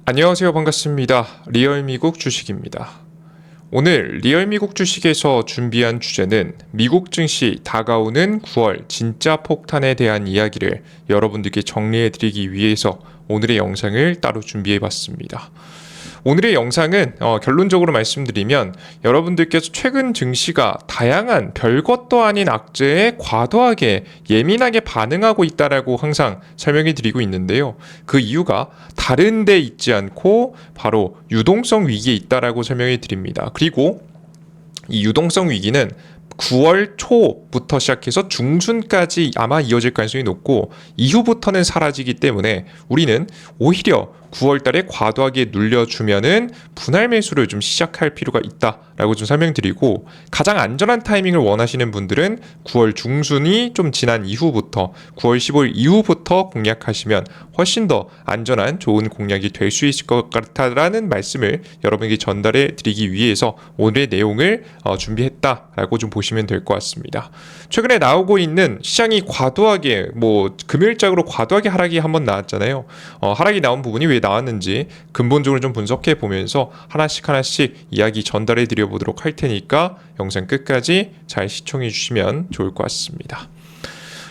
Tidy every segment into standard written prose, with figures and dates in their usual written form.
안녕하세요. 반갑습니다. 리얼미국 주식입니다. 오늘 리얼미국 주식에서 준비한 주제는 미국 증시 다가오는 9월 진짜 폭탄에 대한 이야기를 여러분들께 정리해드리기 위해서 오늘의 영상을 따로 준비해봤습니다. 오늘의 영상은 결론적으로 말씀드리면 여러분들께서 최근 증시가 다양한 별것도 아닌 악재에 과도하게 예민하게 반응하고 있다라고 항상 설명해 드리고 있는데요. 그 이유가 다른 데 있지 않고 바로 유동성 위기에 있다라고 설명해 드립니다. 그리고 이 유동성 위기는 9월 초부터 시작해서 중순까지 아마 이어질 가능성이 높고 이후부터는 사라지기 때문에 우리는 오히려 9월 달에 과도하게 눌려주면은 분할 매수를 좀 시작할 필요가 있다라고 좀 설명드리고, 가장 안전한 타이밍을 원하시는 분들은 9월 중순이 좀 지난 이후부터 9월 15일 이후부터 공략하시면 훨씬 더 안전한 좋은 공략이 될 수 있을 것 같다라는 말씀을 여러분에게 전달해 드리기 위해서 오늘의 내용을 준비했다라고 좀 보시면 될 것 같습니다. 최근에 나오고 있는 시장이 과도하게 금요일작으로 과도하게 하락이 한번 나왔잖아요. 하락이 나온 부분이 왜 나왔는지 근본적으로 좀 분석해 보면서 하나씩 이야기 전달해 드려 보도록 할 테니까 영상 끝까지 잘 시청해 주시면 좋을 것 같습니다.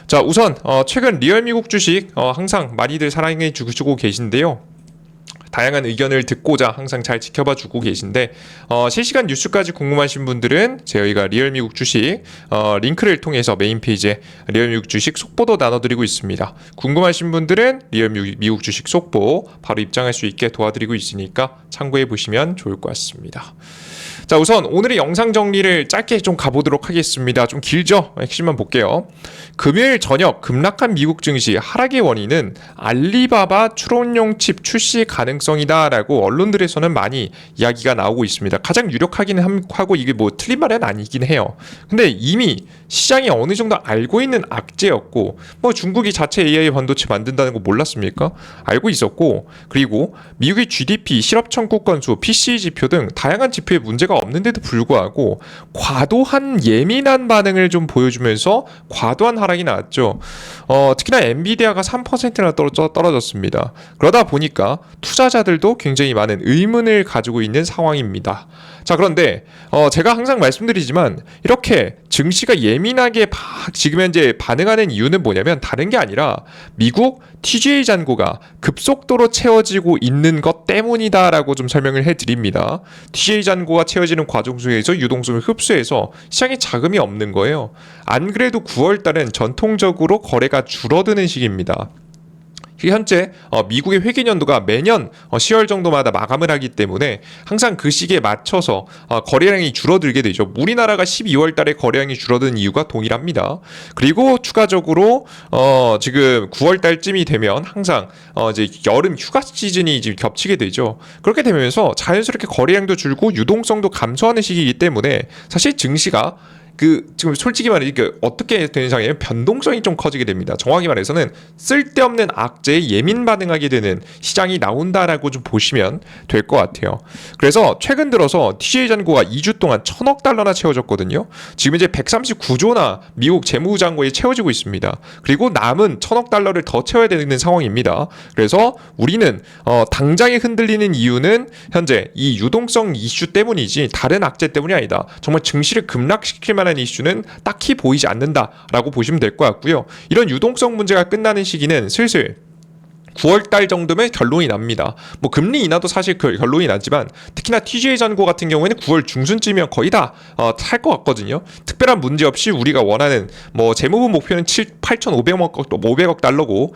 자, 우선 최근 리얼미국 주식 항상 많이들 사랑해 주시고 계신데요. 다양한 의견을 듣고자 항상 잘 지켜봐 주고 계신데, 실시간 뉴스까지 궁금하신 분들은 저희가 리얼미국 주식 링크를 통해서 메인 페이지에 리얼미국 주식 속보도 나눠드리고 있습니다. 궁금하신 분들은 리얼미국 주식 속보 바로 입장할 수 있게 도와드리고 있으니까 참고해 보시면 좋을 것 같습니다. 자, 우선 오늘의 영상 정리를 짧게 좀 가보도록 하겠습니다. 좀 길죠? 핵심만 볼게요. 금요일 저녁 급락한 미국 증시 하락의 원인은 알리바바 추론용 칩 출시 가능성이다라고 언론들에서는 많이 이야기가 나오고 있습니다. 가장 유력하긴 하고 이게 틀린 말은 아니긴 해요. 근데 이미 시장이 어느 정도 알고 있는 악재였고, 중국이 자체 AI 반도체 만든다는 거 몰랐습니까? 알고 있었고, 그리고 미국의 GDP, 실업 청구 건수, PCE 지표 등 다양한 지표에 문제가 없는데도 불구하고 과도한 예민한 반응을 좀 보여주면서 과도한 하락이 나왔죠. 특히나 엔비디아가 3%나 떨어졌습니다. 그러다 보니까 투자자들도 굉장히 많은 의문을 가지고 있는 상황입니다. 자, 그런데 제가 항상 말씀드리지만 이렇게 증시가 예민하게 지금 현재 반응하는 이유는 뭐냐면 다른 게 아니라 미국 TGA 잔고가 급속도로 채워지고 있는 것 때문이다라고 좀 설명을 해드립니다. TGA 잔고가 채워지는 과정 중에서 유동성을 흡수해서 시장에 자금이 없는 거예요. 안 그래도 9월 달은 전통적으로 거래가 줄어드는 시기입니다. 현재 미국의 회계연도가 매년 10월 정도마다 마감을 하기 때문에 항상 그 시기에 맞춰서 거래량이 줄어들게 되죠. 우리나라가 12월 달에 거래량이 줄어든 이유가 동일합니다. 그리고 추가적으로 지금 9월 달쯤이 되면 항상 이제 여름 휴가 시즌이 지금 겹치게 되죠. 그렇게 되면서 자연스럽게 거래량도 줄고 유동성도 감소하는 시기이기 때문에 사실 증시가 지금 솔직히 말해 어떻게 되는 상황이냐면 변동성이 좀 커지게 됩니다. 정확히 말해서는 쓸데없는 악재에 예민 반응하게 되는 시장이 나온다라고 좀 보시면 될 것 같아요. 그래서 최근 들어서 TGA 잔고가 2주 동안 1,000억 달러나 채워졌거든요. 지금 이제 139조나 미국 재무장고에 채워지고 있습니다. 그리고 남은 1,000억 달러를 더 채워야 되는 상황입니다. 그래서 우리는 당장에 흔들리는 이유는 현재 이 유동성 이슈 때문이지 다른 악재 때문이 아니다. 정말 증시를 급락시킬 만한 이슈는 딱히 보이지 않는다라고 보시면 될 것 같고요. 이런 유동성 문제가 끝나는 시기는 슬슬 9월 달 정도면 결론이 납니다. 금리 인하도 사실 결론이 나지만 특히나 TGA 잔고 같은 경우에는 9월 중순쯤이면 거의 다 살 것 같거든요. 특별한 문제 없이 우리가 원하는 재무부 목표는 8,500억 달러고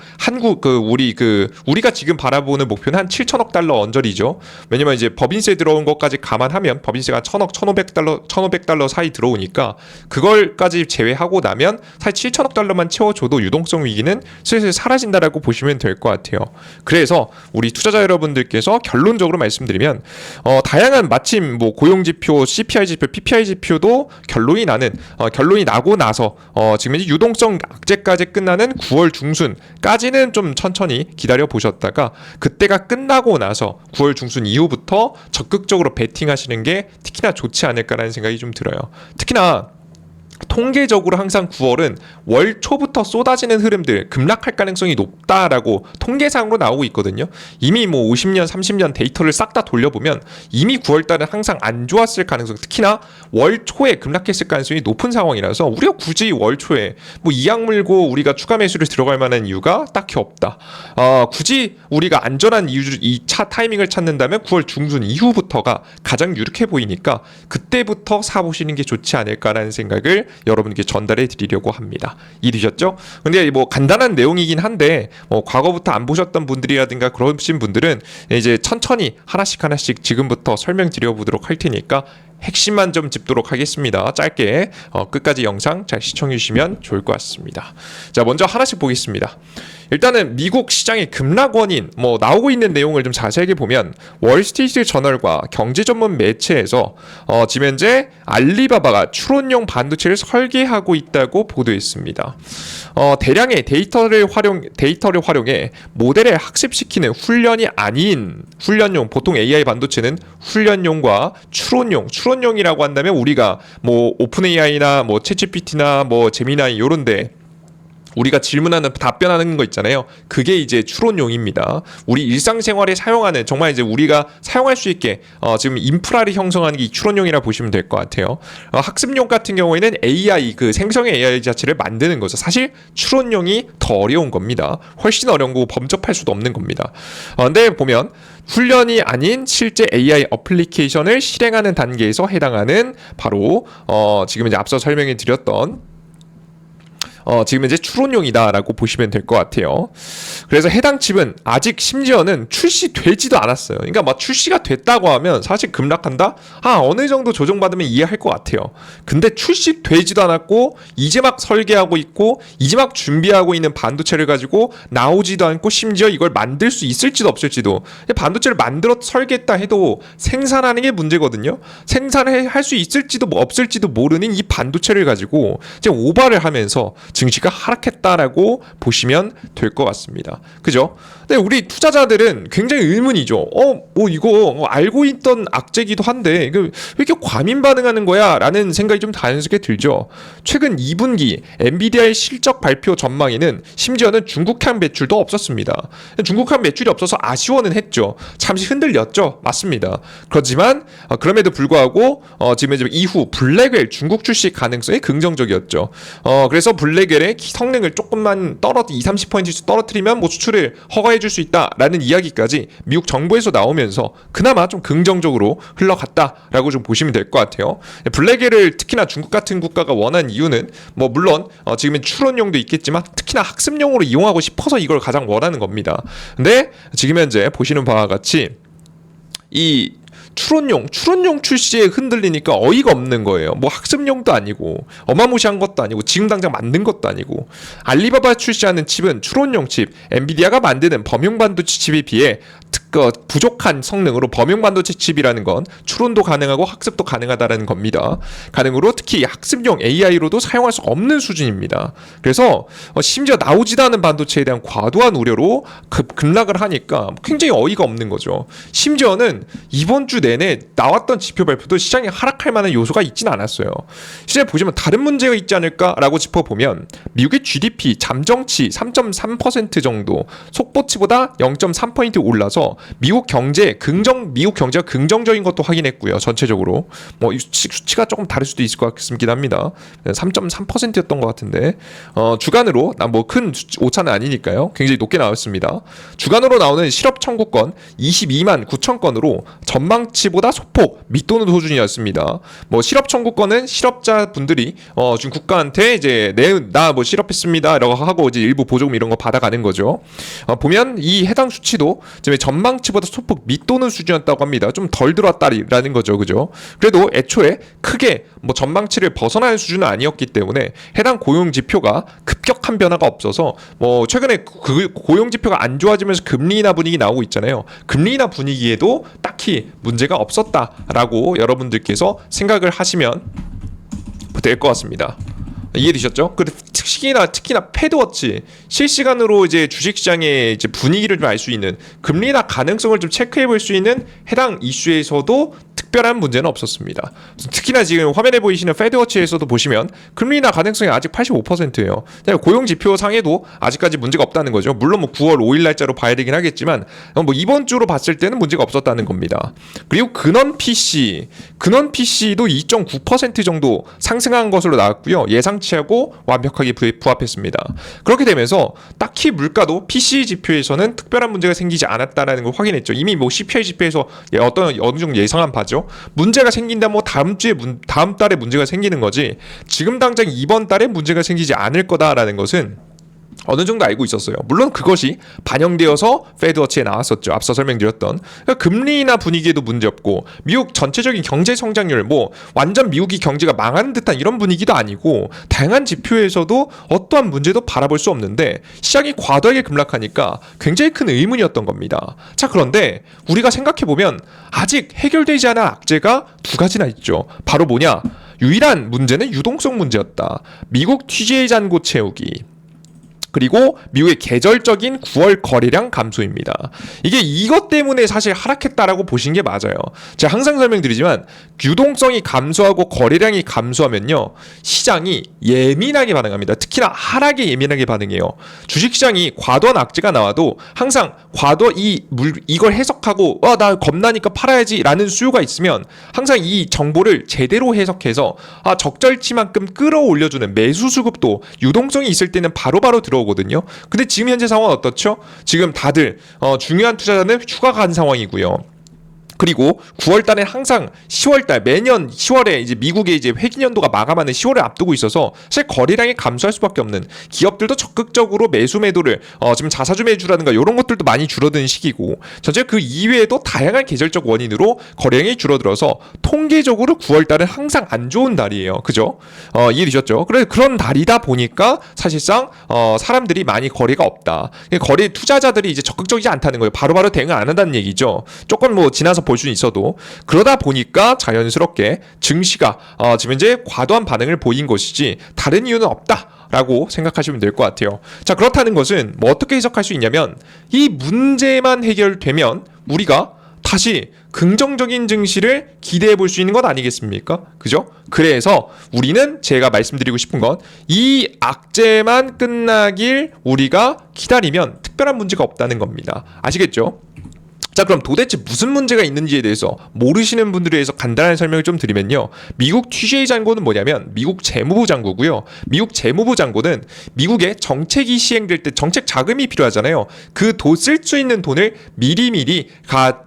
우리가 지금 바라보는 목표는 한 7천억 달러 언저리죠. 왜냐면 이제 법인세 들어온 것까지 감안하면 법인세가 1,000억, 1,500달러 사이 들어오니까 그걸까지 제외하고 나면 사실 7천억 달러만 채워줘도 유동성 위기는 슬슬 사라진다라고 보시면 될 것 같아요. 그래서 우리 투자자 여러분들께서 결론적으로 말씀드리면 다양한 마침 고용지표, CPI 지표, PPI 지표도 결론이 나고 나서 지금 이제 유동성 악재까지 끝나는 9월 중순까지는 좀 천천히 기다려 보셨다가 그때가 끝나고 나서 9월 중순 이후부터 적극적으로 베팅하시는 게 특히나 좋지 않을까라는 생각이 좀 들어요. 특히나 통계적으로 항상 9월은 월 초부터 쏟아지는 흐름들 급락할 가능성이 높다라고 통계상으로 나오고 있거든요. 이미 뭐 50년, 30년 데이터를 싹 다 돌려보면 이미 9월 달은 항상 안 좋았을 가능성, 특히나 월 초에 급락했을 가능성이 높은 상황이라서 우리가 굳이 월 초에 뭐 이악 물고 우리가 추가 매수를 들어갈 만한 이유가 딱히 없다. 굳이 우리가 안전한 이유, 이 차 타이밍을 찾는다면 9월 중순 이후부터가 가장 유력해 보이니까 그때부터 사보시는 게 좋지 않을까라는 생각을 여러분께 전달해 드리려고 합니다. 이해되셨죠? 근데 뭐 간단한 내용이긴 한데 과거부터 안 보셨던 분들이라든가 그러신 분들은 이제 천천히 하나씩 지금부터 설명드려 보도록 할 테니까 핵심만 좀 짚도록 하겠습니다. 짧게 끝까지 영상 잘 시청해 주시면 좋을 것 같습니다. 자, 먼저 하나씩 보겠습니다. 일단은 미국 시장의 급락 원인 나오고 있는 내용을 좀 자세하게 보면 월스트리트 저널과 경제 전문 매체에서 지금 현재 알리바바가 추론용 반도체를 설계하고 있다고 보도했습니다. 대량의 데이터를 활용해 모델에 학습시키는 훈련이 아닌 훈련용, 보통 AI 반도체는 훈련용과 추론용이라고 한다면 우리가 뭐 오픈 AI나 뭐 챗GPT나 뭐 제미나이 요런데 우리가 질문하는 답변하는 거 있잖아요. 그게 이제 추론용입니다. 우리 일상생활에 사용하는 정말 이제 우리가 사용할 수 있게 지금 인프라를 형성하는 게 추론용이라 보시면 될 것 같아요. 학습용 같은 경우에는 AI 그 생성의 AI 자체를 만드는 거죠. 사실 추론용이 더 어려운 겁니다. 훨씬 어려운 거고 범접할 수도 없는 겁니다. 근데 보면 훈련이 아닌 실제 AI 어플리케이션을 실행하는 단계에서 해당하는 바로 지금 이제 앞서 설명해 드렸던 지금 이제 추론용이다라고 보시면 될 것 같아요. 그래서 해당 칩은 아직 심지어는 출시되지도 않았어요. 그러니까 막 출시가 됐다고 하면 사실 급락한다? 어느 정도 조정받으면 이해할 것 같아요. 근데 출시되지도 않았고 이제 막 설계하고 있고 이제 막 준비하고 있는 반도체를 가지고 나오지도 않고 심지어 이걸 만들 수 있을지도 없을지도, 반도체를 만들어 설계했다 해도 생산하는 게 문제거든요. 생산을 할 수 있을지도 없을지도 모르는 이 반도체를 가지고 이제 오바를 하면서 증시가 하락했다라고 보시면 될 것 같습니다. 그죠? 근데 우리 투자자들은 굉장히 의문이죠. 이거 알고 있던 악재기도 한데 왜 이렇게 과민 반응하는 거야? 라는 생각이 좀 자연스럽게 들죠. 최근 2분기 엔비디아의 실적 발표 전망에는 심지어는 중국향 매출도 없었습니다. 중국향 매출이 없어서 아쉬워는 했죠. 잠시 흔들렸죠. 맞습니다. 그렇지만 그럼에도 불구하고 지금 이후 블랙웰 중국 출시 가능성이 긍정적이었죠. 그래서 블랙웰의 성능을 조금만 20-30%씩 떨어뜨리면 뭐 수출을 허가해 줄 수 있다라는 이야기까지 미국 정부에서 나오면서 그나마 좀 긍정적으로 흘러갔다라고 좀 보시면 될 것 같아요. 블랙웰을 특히나 중국 같은 국가가 원한 이유는 뭐 물론 지금은 추론용도 있겠지만 특히나 학습용으로 이용하고 싶어서 이걸 가장 원하는 겁니다. 근데 지금 현재 보시는 바와 같이 이 추론용 출시에 흔들리니까 어이가 없는 거예요. 뭐 학습용도 아니고 어마무시한 것도 아니고 지금 당장 만든 것도 아니고, 알리바바 출시하는 칩은 추론용 칩, 엔비디아가 만드는 범용 반도체 칩에 비해 부족한 성능으로 범용 반도체 칩이라는 건 추론도 가능하고 학습도 가능하다는 겁니다. 가능으로 특히 학습용 AI로도 사용할 수 없는 수준입니다. 그래서 심지어 나오지도 않은 반도체에 대한 과도한 우려로 급락을 하니까 굉장히 어이가 없는 거죠. 심지어는 이번 주 내내 나왔던 지표 발표도 시장이 하락할 만한 요소가 있지는 않았어요. 실제 보시면 다른 문제가 있지 않을까라고 짚어보면 미국의 GDP 잠정치 3.3% 정도 속보치보다 0.3% 올라서 미국 경제가 긍정적인 것도 확인했고요. 전체적으로 뭐 수치가 조금 다를 수도 있을 것 같긴 합니다. 3.3%였던 것 같은데 주간으로 뭐 큰 오차는 아니니까요. 굉장히 높게 나왔습니다. 주간으로 나오는 실업 청구권 22만 9천 건으로 전망치보다 소폭 밑도는 수준이었습니다. 뭐 실업 청구권은 실업자분들이 지금 국가한테 이제 나 뭐 실업했습니다라고 하고 이제 일부 보조금 이런 거 받아가는 거죠. 보면 이 해당 수치도 지금 전망치보다 소폭 밑도는 수준이었다고 합니다. 좀 덜 들어왔다라는 거죠. 그죠? 그래도 애초에 크게 뭐 전망치를 벗어나는 수준은 아니었기 때문에 해당 고용 지표가 급격한 변화가 없어서 뭐 최근에 그 고용 지표가 안 좋아지면서 금리 인하 분위기 나오고 있잖아요. 금리 인하 분위기에도 딱히 문제가 없었다라고 여러분들께서 생각을 하시면 될 것 같습니다. 이해되셨죠? 특히나 패드워치 실시간으로 이제 주식시장의 이제 분위기를 좀 알 수 있는 금리나 가능성을 좀 체크해 볼 수 있는 해당 이슈에서도 특별한 문제는 없었습니다. 특히나 지금 화면에 보이시는 패드워치에서도 보시면 금리나 가능성이 아직 85%예요. 고용 지표 상에도 아직까지 문제가 없다는 거죠. 물론 뭐 9월 5일 날짜로 봐야 되긴 하겠지만 뭐 이번 주로 봤을 때는 문제가 없었다는 겁니다. 그리고 근원 PC도 2.9% 정도 상승한 것으로 나왔고요. 예상치하고 완벽하게 부합했습니다. 그렇게 되면서 딱히 물가도 PC 지표에서는 특별한 문제가 생기지 않았다는 걸 확인했죠. 이미 뭐 CPI 지표에서 어느 정도 예상한 바죠. 문제가 생긴다 뭐 다음 달에 문제가 생기는 거지 지금 당장 이번 달에 문제가 생기지 않을 거다라는 것은 어느 정도 알고 있었어요. 물론 그것이 반영되어서 패드워치에 나왔었죠. 앞서 설명드렸던 그러니까 금리나 분위기에도 문제없고 미국 전체적인 경제 성장률 뭐 완전 미국이 경제가 망하는 듯한 이런 분위기도 아니고 다양한 지표에서도 어떠한 문제도 바라볼 수 없는데 시장이 과도하게 급락하니까 굉장히 큰 의문이었던 겁니다. 자, 그런데 우리가 생각해보면 아직 해결되지 않은 악재가 두 가지나 있죠. 바로 뭐냐? 유일한 문제는 유동성 문제였다. 미국 TGA 잔고 채우기 그리고 미국의 계절적인 9월 거래량 감소입니다. 이게 이것 때문에 사실 하락했다라고 보신 게 맞아요. 제가 항상 설명드리지만 유동성이 감소하고 거래량이 감소하면요 시장이 예민하게 반응합니다. 특히나 하락에 예민하게 반응해요. 주식시장이 과도한 악재가 나와도 항상 이걸 해석하고 나 겁나니까 팔아야지 라는 수요가 있으면 항상 이 정보를 제대로 해석해서 적절치만큼 끌어올려주는 매수 수급도 유동성이 있을 때는 바로바로 들어오거든요. 근데 지금 현재 상황은 어떻죠? 지금 다들 중요한 투자자는 휴가 간 상황이고요. 그리고 9월달에 항상 10월달 매년 10월에 이제 미국의 이제 회기년도가 마감하는 10월을 앞두고 있어서 사실 거래량이 감소할 수밖에 없는 기업들도 적극적으로 매수매도를 지금 자사주 매주라든가 이런 것들도 많이 줄어드는 시기고 전체 그 이외에도 다양한 계절적 원인으로 거래량이 줄어들어서 통계적으로 9월달은 항상 안 좋은 달이에요. 그죠? 이해되셨죠? 그래서 그런 달이다 보니까 사실상 사람들이 많이 거래가 없다. 거래 투자자들이 이제 적극적이지 않다는 거예요. 바로바로 대응을 안 한다는 얘기죠. 조금 뭐 지나서 볼 수는 있어도 그러다 보니까 자연스럽게 증시가 지금 현재 과도한 반응을 보인 것이지 다른 이유는 없다라고 생각하시면 될 것 같아요. 자, 그렇다는 것은 뭐 어떻게 해석할 수 있냐면 이 문제만 해결되면 우리가 다시 긍정적인 증시를 기대해 볼 수 있는 것 아니겠습니까? 그죠? 그래서 우리는 제가 말씀드리고 싶은 건 이 악재만 끝나길 우리가 기다리면 특별한 문제가 없다는 겁니다. 아시겠죠? 자, 그럼 도대체 무슨 문제가 있는지에 대해서 모르시는 분들에 대해서 간단한 설명을 좀 드리면요. 미국 TGA 잔고는 뭐냐면 미국 재무부 잔고고요. 미국 재무부 잔고는 미국의 정책이 시행될 때 정책 자금이 필요하잖아요. 그 쓸 수 있는 돈을 미리미리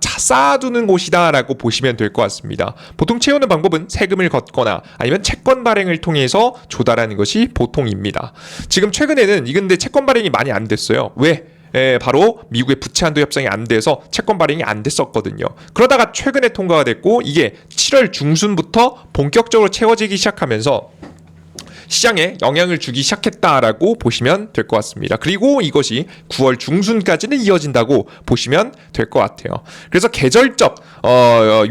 쌓아두는 곳이다라고 보시면 될 것 같습니다. 보통 채우는 방법은 세금을 걷거나 아니면 채권 발행을 통해서 조달하는 것이 보통입니다. 지금 최근에는 근데 채권 발행이 많이 안 됐어요. 왜? 바로 미국의 부채 한도 협상이 안 돼서 채권 발행이 안 됐었거든요. 그러다가 최근에 통과가 됐고 이게 7월 중순부터 본격적으로 채워지기 시작하면서 시장에 영향을 주기 시작했다라고 보시면 될 것 같습니다. 그리고 이것이 9월 중순까지는 이어진다고 보시면 될 것 같아요. 그래서 계절적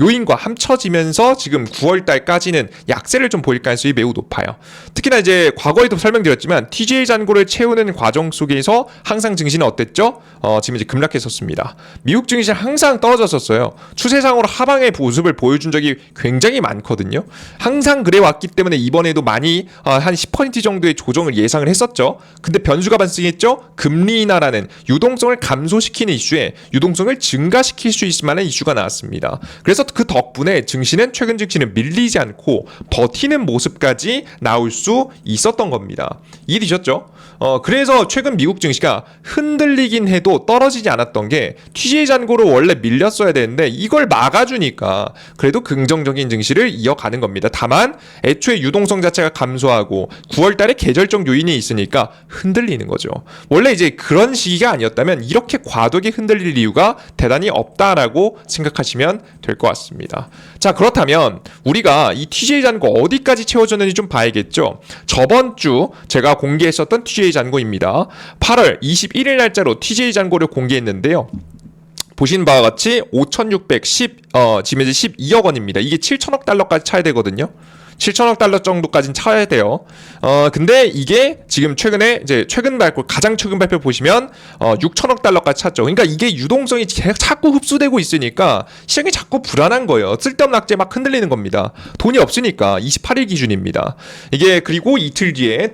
요인과 합쳐지면서 지금 9월 달까지는 약세를 좀 보일 가능성이 매우 높아요. 특히나 이제 과거에도 설명드렸지만 TGA 잔고를 채우는 과정 속에서 항상 증시는 어땠죠? 지금 이제 급락했었습니다. 미국 증시는 항상 떨어졌었어요. 추세상으로 하방의 모습을 보여준 적이 굉장히 많거든요. 항상 그래 왔기 때문에 이번에도 많이 한 10% 정도의 조정을 예상을 했었죠. 근데 변수가 발생했죠. 금리 인하라는 유동성을 감소시키는 이슈에 유동성을 증가시킬 수 있을 만한 이슈가 나왔습니다. 그래서 그 덕분에 최근 증시는 밀리지 않고 버티는 모습까지 나올 수 있었던 겁니다. 이해되셨죠? 그래서 최근 미국 증시가 흔들리긴 해도 떨어지지 않았던 게 TGA 잔고로 원래 밀렸어야 되는데 이걸 막아주니까 그래도 긍정적인 증시를 이어가는 겁니다. 다만 애초에 유동성 자체가 감소하고 9월 달에 계절적 요인이 있으니까 흔들리는 거죠. 원래 이제 그런 시기가 아니었다면 이렇게 과도하게 흔들릴 이유가 대단히 없다라고 생각하시면 될 것 같습니다. 자, 그렇다면 우리가 이 TGA 잔고 어디까지 채워졌는지 좀 봐야겠죠. 저번 주 제가 공개했었던 TGA 잔고입니다. 8월 21일 날짜로 TGA 잔고를 공개했는데요. 보신 바와 같이 5,610 지금 이제 12억 원입니다. 이게 7천억 달러까지 차야 되거든요. 7천억 달러 정도까지는 차야 돼요. 근데 이게 지금 최근에 이제 가장 최근 발표 보시면 6천억 달러까지 찼죠. 그러니까 이게 유동성이 자꾸 흡수되고 있으니까 시장이 자꾸 불안한 거예요. 쓸데없는 악재 막 흔들리는 겁니다. 돈이 없으니까 28일 기준입니다. 이게 그리고 이틀 뒤에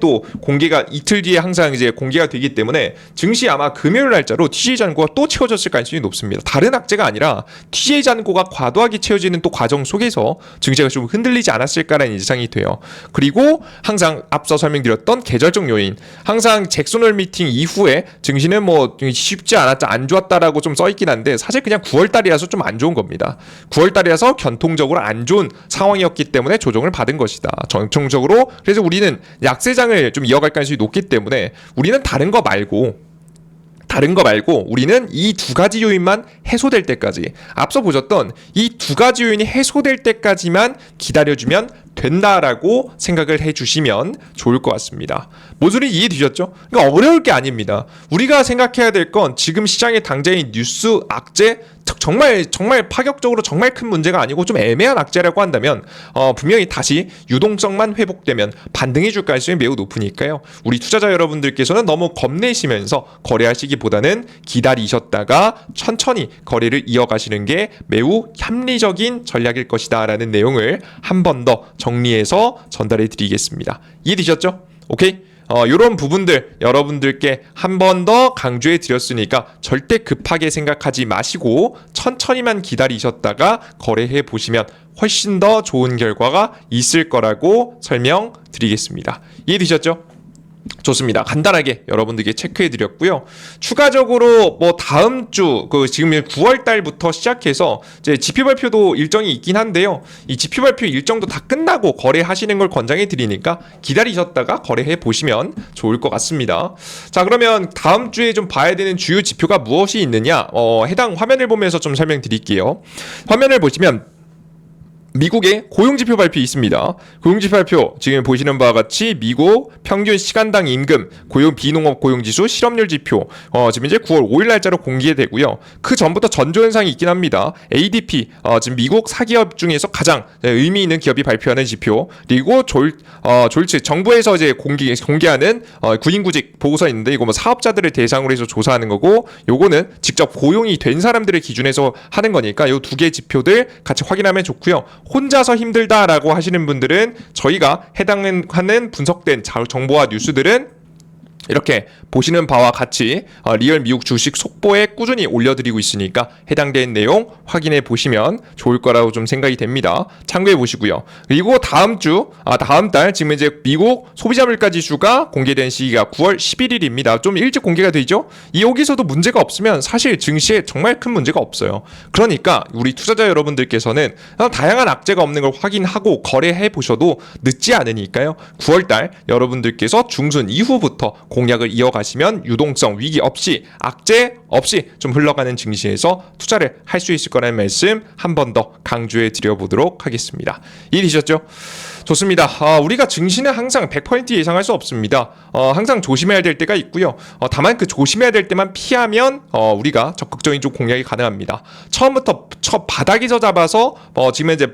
항상 이제 공개가 되기 때문에 증시 아마 금요일 날짜로 TJ 잔고가 또 채워졌을 가능성이 높습니다. 다른 악재가 아니라 TJ 잔고가 과도하게 채워지는 또 과정 속에서 증시가 좀 흔들리지 않았을까라는 예상이 돼요. 그리고 항상 앞서 설명드렸던 계절적 요인, 항상 잭슨홀 미팅 이후에 증시는 뭐 쉽지 않았다, 안 좋았다라고 좀 써있긴 한데 사실 그냥 9월달이라서 좀 안 좋은 겁니다. 9월달이라서 견통적으로 안 좋은 상황이었기 때문에 조정을 받은 것이다. 전통적으로 그래서 우리는 약세장을 좀 이어갈 가능성이 높기 때문에 우리는 다른 거 말고 우리는 이 두 가지 요인만 해소될 때까지, 앞서 보셨던 이 두 가지 요인이 해소될 때까지만 기다려주면 된다라고 생각을 해주시면 좋을 것 같습니다. 모조리 이해되셨죠? 그러니까 어려울 게 아닙니다. 우리가 생각해야 될 건 지금 시장의 당장의 뉴스 악재, 정말 파격적으로 정말 큰 문제가 아니고 좀 애매한 악재라고 한다면 분명히 다시 유동성만 회복되면 반등해 줄 가능성이 매우 높으니까요. 우리 투자자 여러분들께서는 너무 겁내시면서 거래하시기보다는 기다리셨다가 천천히 거래를 이어가시는 게 매우 합리적인 전략일 것이다 라는 내용을 한 번 더 정리해서 전달해 드리겠습니다. 이해되셨죠? 오케이? 이런 부분들 여러분들께 한 번 더 강조해 드렸으니까 절대 급하게 생각하지 마시고 천천히만 기다리셨다가 거래해 보시면 훨씬 더 좋은 결과가 있을 거라고 설명드리겠습니다. 이해되셨죠? 좋습니다. 간단하게 여러분들께 체크해 드렸고요. 추가적으로 뭐 다음 주 지금 9월 달부터 시작해서 이제 지표 발표도 일정이 있긴 한데요. 이 지표 발표 일정도 다 끝나고 거래하시는 걸 권장해 드리니까 기다리셨다가 거래해 보시면 좋을 것 같습니다. 자, 그러면 다음 주에 좀 봐야 되는 주요 지표가 무엇이 있느냐? 해당 화면을 보면서 좀 설명드릴게요. 화면을 보시면 미국의 고용지표 발표 있습니다. 고용지표 발표 지금 보시는 바와 같이 미국 평균 시간당 임금, 고용 비농업 고용지수, 실업률 지표 지금 이제 9월 5일 날짜로 공개되고요. 그 전부터 전조현상이 있긴 합니다. ADP 지금 미국 사기업 중에서 가장 의미 있는 기업이 발표하는 지표, 그리고 졸츠 정부에서 이제 공개하는 구인구직 보고서 있는데 이거 뭐 사업자들을 대상으로 해서 조사하는 거고, 요거는 직접 고용이 된 사람들을 기준해서 하는 거니까 요 두 개 지표들 같이 확인하면 좋고요. 혼자서 힘들다라고 하시는 분들은 저희가 해당하는 분석된 정보와 뉴스들은 이렇게 보시는 바와 같이 리얼 미국 주식 속보에 꾸준히 올려드리고 있으니까 해당된 내용 확인해 보시면 좋을 거라고 좀 생각이 됩니다. 참고해 보시고요. 그리고 다음 달 지금 이제 미국 소비자 물가 지수가 공개된 시기가 9월 11일입니다. 좀 일찍 공개가 되죠? 여기서도 문제가 없으면 사실 증시에 정말 큰 문제가 없어요. 그러니까 우리 투자자 여러분들께서는 다양한 악재가 없는 걸 확인하고 거래해 보셔도 늦지 않으니까요. 9월 달 여러분들께서 중순 이후부터 공략을 이어가시면 유동성 위기 없이 악재 없이 좀 흘러가는 증시에서 투자를 할 수 있을 거라는 말씀 한 번 더 강조해 드려보도록 하겠습니다. 이해되셨죠? 좋습니다. 우리가 증시는 항상 100% 예상할 수 없습니다. 항상 조심해야 될 때가 있고요. 다만 그 조심해야 될 때만 피하면 우리가 적극적인 좀 공략이 가능합니다. 처음부터 바닥에서 잡아서 지금 이제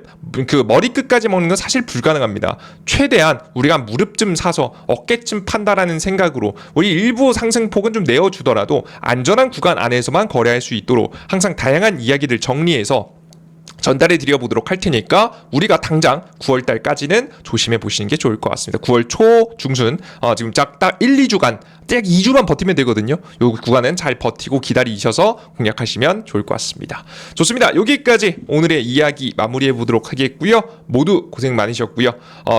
그 머리끝까지 먹는 건 사실 불가능합니다. 최대한 우리가 무릎쯤 사서 어깨쯤 판다라는 생각으로 우리 일부 상승폭은 좀 내어주더라도 안전한 구간 안에서만 거래할 수 있도록 항상 다양한 이야기들 정리해서 전달해 드려보도록 할 테니까 우리가 당장 9월 달까지는 조심해 보시는 게 좋을 것 같습니다. 9월 초 중순 지금 딱 1, 2주간 딱 2주만 버티면 되거든요. 요 구간은 잘 버티고 기다리셔서 공략하시면 좋을 것 같습니다. 좋습니다. 여기까지 오늘의 이야기 마무리해 보도록 하겠고요. 모두 고생 많으셨고요.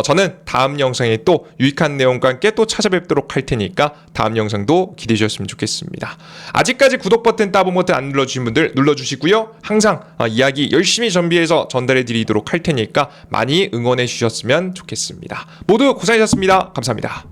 저는 다음 영상에 또 유익한 내용과 함께 또 찾아뵙도록 할 테니까 다음 영상도 기대해 주셨으면 좋겠습니다. 아직까지 구독 버튼, 따봉 버튼 안 눌러주신 분들 눌러주시고요. 항상 이야기 열심히 준비해서 전달해 드리도록 할 테니까 많이 응원해 주셨으면 좋겠습니다. 모두 고생하셨습니다. 감사합니다.